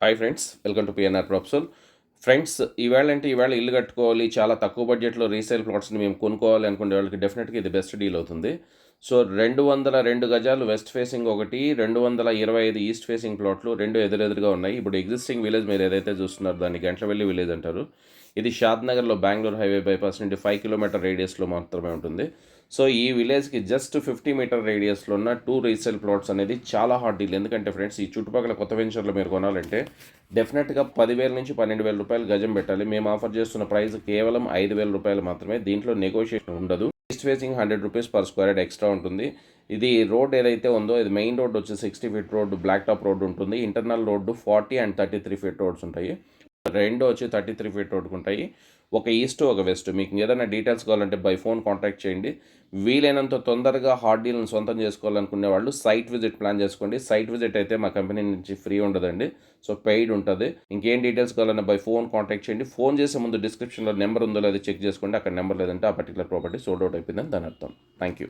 Hi friends, welcome to PNR proposal. Friends, ఈవేళ ఇల్లు కట్టుకోవాలి, చాలా తక్కువ బడ్జెట్లో రీసేల్ ప్లాట్స్ని మేము కొనుక్కోవాలి అనుకునే వాళ్ళకి డెఫినెట్గా ఇది బెస్ట్ డీల్ అవుతుంది. సో 202 గజాలు వెస్ట్ ఫేసింగ్ ఒకటి, 225 ఈస్ట్ ఫేసింగ్ ప్లాట్లు రెండు ఎదురెదురుగా ఉన్నాయి. ఇప్పుడు ఎగ్జిస్టింగ్ విలేజ్ మీరు ఏదైతే చూస్తున్నారో దాన్ని గంట్లవెల్లి విలేజ్ అంటారు. ఇది షాద్ నగర్లో బెంగళూరు హైవే బైపాస్ నుండి 5 కిలోమీటర్ రేడియస్లో మాత్రమే ఉంటుంది. సో ఈ విలేజ్కి జస్ట్ 50 మీటర్ రేడియస్లో ఉన్న 2 రీసేల్ ప్లాట్స్ అనేది చాలా హాట్ డీల్. ఎందుకంటే ఫ్రెండ్స్, ఈ చుట్టుపక్కల కొత్త వెంచర్లో మీరు కొనాలంటే డెఫినెట్గా 10,000 నుంచి 12,000 రూపాయలు గజం పెట్టాలి. మేము ఆఫర్ చేస్తున్న ప్రైస్ కేవలం 5,000 రూపాయలు మాత్రమే. దీంట్లో నెగోషియేషన్ ఉండదు. East facing 100 rupees per square yard extra ఉంటుంది. ఇది రోడ్ ఏదైతే ఉందో ఇది మెయిన్ రోడ్ వచ్చి 60 feet road, black top road ఉంటుంది. Internal road 40 and 33 feet roads ఉంటాయి. రెండు వచ్చి 33 ఫీట్ రోడ్కు ఉంటాయి. ఒక ఈస్ట్ ఒక వెస్ట్. మీకు ఏదైనా డీటెయిల్స్ కావాలంటే బై ఫోన్ కాంటాక్ట్ చేయండి. వీలైనంత తొందరగా హాట్ డీల్ని సొంతం చేసుకోవాలనుకునే వాళ్ళు సైట్ విజిట్ ప్లాన్ చేసుకోండి. సైట్ విజిట్ అయితే మా కంపెనీ నుంచి ఫ్రీ ఉండదండి, సో పెయిడ్ ఉంటుంది. ఇంకేం డీటెయిల్స్ కావాలన్నా బై ఫోన్ కాంటాక్ట్ చేయండి. ఫోన్ చేసే ముందు డిస్క్రిప్షన్లో నెంబర్ ఉందో లేదో చెక్ చేసుకోండి. అక్కడ నెంబర్ లేదంటే ఆ పర్టికులర్ ప్రాపర్టీ సోల్డ్ అవుట్ అయిపోయిందని దాని అర్థం. Thank you.